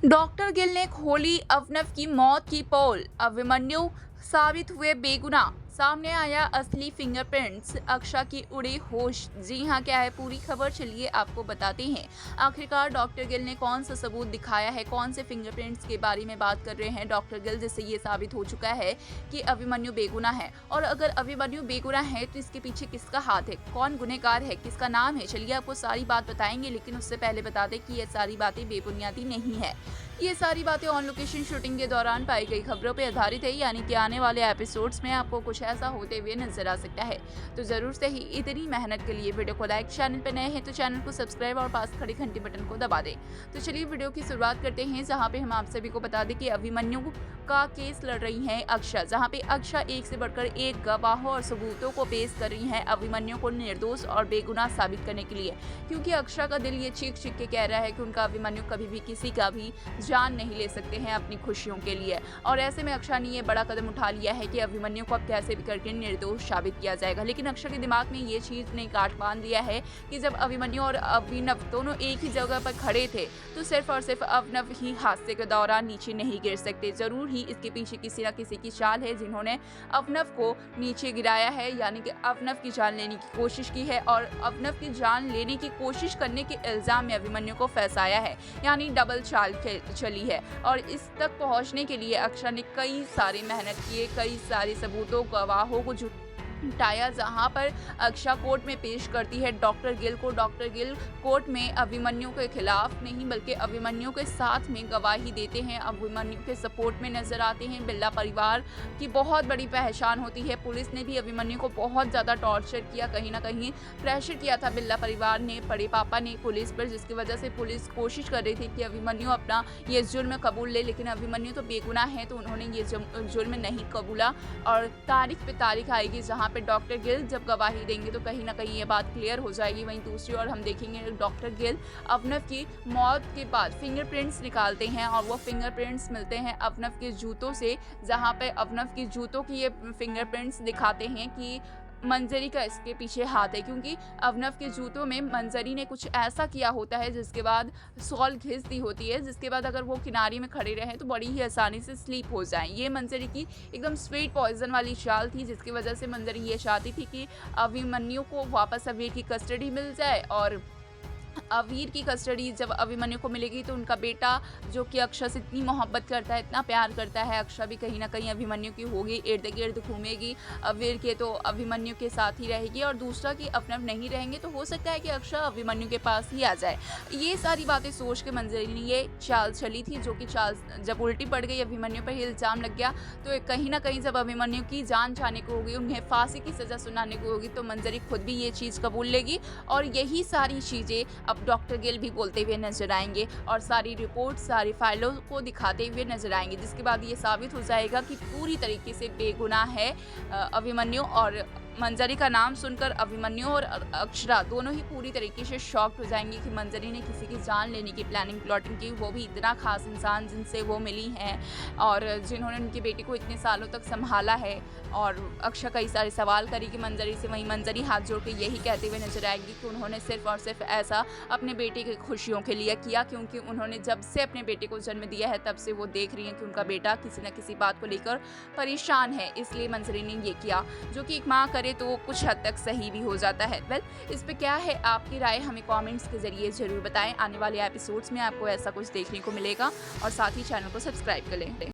Doctor Gill ने खोली अवनव की मौत की पोल। अभिमन्यु साबित हुए बेगुनाह। सामने आया असली फिंगरप्रिंट्स। अक्षा की उड़ी होश। जी हां, क्या है पूरी खबर, चलिए आपको बताते हैं। आखिरकार डॉक्टर गिल ने कौन सा सबूत दिखाया है, कौन से फिंगरप्रिंट्स के बारे में बात कर रहे हैं डॉक्टर गिल, जिससे ये साबित हो चुका है कि अभिमन्यु बेगुनाह है। और अगर अभिमन्यु बेगुनाह है तो इसके पीछे किसका हाथ है, कौन गुनहगार है, किसका नाम है, चलिए आपको सारी बात बताएंगे। लेकिन उससे पहले बता दें कि ये सारी बातें बेबुनियादी नहीं है। ये सारी बातें ऑन लोकेशन शूटिंग के दौरान पाई गई खबरों पर आधारित है, यानी कि आने वाले एपिसोड्स में आपको कुछ ऐसा होते हुए नजर आ सकता है। तो जरूर से ही इतनी मेहनत के लिए वीडियो को लाइक, चैनल पर नए हैं तो चैनल को सब्सक्राइब और पास खड़े घंटी बटन को दबा दें। तो चलिए वीडियो की शुरुआत करते हैं, जहां पे हम आप सभी को बता दें कि अभिमन्यु का केस लड़ रही हैं अक्षा, जहां पे अक्षा एक से बढ़कर एक गवाहों और सबूतों को पेश कर रही हैं अभिमन्यु को निर्दोष और बेगुनाह साबित करने के लिए। क्योंकि अक्षा का दिल ये चीख चीख के कह रहा है कि उनका अभिमन्यु कभी भी किसी का भी जान नहीं ले सकते हैं अपनी खुशियों के लिए। और ऐसे में अक्षा ने ये बड़ा कदम उठा लिया है कि अभिमन्यु को अब कैसे भी करके निर्दोष साबित किया जाएगा। लेकिन अक्षा के दिमाग में ये चीज ने गांठ बांध लिया है कि जब अभिमन्यु और अभिनव दोनों एक ही जगह पर खड़े थे तो सिर्फ और सिर्फ अभिनव ही हादसे के दौरान नीचे नहीं गिर सकते। जरूर ही इसके पीछे किसी न किसी की चाल है, जिन्होंने अभिनव को नीचे गिराया है, यानी कि अभिनव की जान लेने की कोशिश की है और अभिनव की जान लेने की कोशिश करने के इल्जाम में अभिमन्यु को फंसाया है, यानी डबल चाल चली है। और इस तक पहुंचने के लिए अक्षा ने कई सारी मेहनत किए, कई सारे सबूतों गवाहों को जुटाया, जहां पर अक्षा कोर्ट में पेश करती है डॉक्टर गिल को। डॉक्टर गिल कोर्ट में अभिमन्यु के खिलाफ नहीं बल्कि अभिमन्यु के साथ में गवाही देते हैं, अभिमन्यु के सपोर्ट में नजर आते हैं। बिल्ला परिवार की बहुत बड़ी पहचान होती है। पुलिस ने भी अभिमन्यु को बहुत ज़्यादा टॉर्चर किया, कहीं ना कहीं प्रेशर किया था बिल्ला परिवार ने, बड़े पापा ने पुलिस पर, जिसकी वजह से पुलिस कोशिश कर रही थी कि अभिमन्यु अपना ये जुर्म कबूल ले। लेकिन अभिमन्यु तो बेगुनाह है, तो उन्होंने ये जुर्म नहीं कबूला। और तारीख पे तारीख आएगी जहाँ पे डॉक्टर गिल जब गवाही देंगे तो कहीं ना कहीं ये बात क्लियर हो जाएगी। वहीं दूसरी ओर हम देखेंगे डॉक्टर गिल अभिनव की मौत के बाद फिंगरप्रिंट्स निकालते हैं और वो फिंगरप्रिंट्स मिलते हैं अभिनव के जूतों से, जहाँ पे अभिनव की जूतों की ये फिंगरप्रिंट्स दिखाते हैं कि मंजरी का इसके पीछे हाथ है। क्योंकि अभिनव के जूतों में मंजरी ने कुछ ऐसा किया होता है जिसके बाद सॉल घिस दी होती है, जिसके बाद अगर वो किनारे में खड़े रहें तो बड़ी ही आसानी से स्लीप हो जाएं। ये मंजरी की एकदम स्वीट पॉइजन वाली चाल थी, जिसकी वजह से मंजरी ये चाहती थी कि अभिमन्यु को वापस अवीर की कस्टडी मिल जाए। और अवीर की कस्टडी जब अभिमन्यु को मिलेगी तो उनका बेटा, जो कि अक्षा से इतनी मोहब्बत करता है, इतना प्यार करता है, अक्षा भी कहीं ना कहीं अभिमन्यु की होगी, इर्द गिर्द घूमेगी अवीर के, तो अभिमन्यु के साथ ही रहेगी। और दूसरा कि अभिनव नहीं रहेंगे तो हो सकता है कि अक्षा अभिमन्यु के पास ही आ जाए। ये सारी बातें सोच के मंजरी ने ये चाल चली थी, जो कि चाल जब उल्टी पड़ गई, अभिमन्यु पर ही इल्जाम लग गया, तो कहीं ना कहीं जब अभिमन्यु की जान जाने को होगी, उन्हें फांसी की सजा सुनाने को होगी, तो मंजरी खुद भी ये चीज़ कबूल लेगी। और यही सारी चीज़ें अब डॉक्टर गिल भी बोलते हुए नजर आएंगे और सारी रिपोर्ट, सारी फाइलों को दिखाते हुए नजर आएंगे, जिसके बाद ये साबित हो जाएगा कि पूरी तरीके से बेगुनाह है अभिमन्यु। और मंजरी का नाम सुनकर अभिमन्यु और अक्षरा दोनों ही पूरी तरीके से शॉक्ड हो जाएंगे कि मंजरी ने किसी की जान लेने की प्लानिंग प्लॉटिंग की, वो भी इतना खास इंसान जिनसे वो मिली हैं और जिन्होंने उनकी बेटी को इतने सालों तक संभाला है। और अक्षरा कई सारे सवाल करेगी मंजरी से, वहीं मंजरी हाथ जोड़ के यही कहते हुए नजर आएगी कि उन्होंने सिर्फ और सिर्फ ऐसा अपने बेटे की खुशियों के लिए किया, क्योंकि उन्होंने जब से अपने बेटे को जन्म दिया है तब से वो देख रही हैं कि उनका बेटा किसी न किसी बात को लेकर परेशान है, इसलिए मंजरी ने ये किया, जो कि एक माँ तो कुछ हद तक सही भी हो जाता है। वेल, इस पे क्या है आपकी राय, हमें कमेंट्स के जरिए जरूर बताएं। आने वाले एपिसोड्स में आपको ऐसा कुछ देखने को मिलेगा और साथ ही चैनल को सब्सक्राइब कर लें।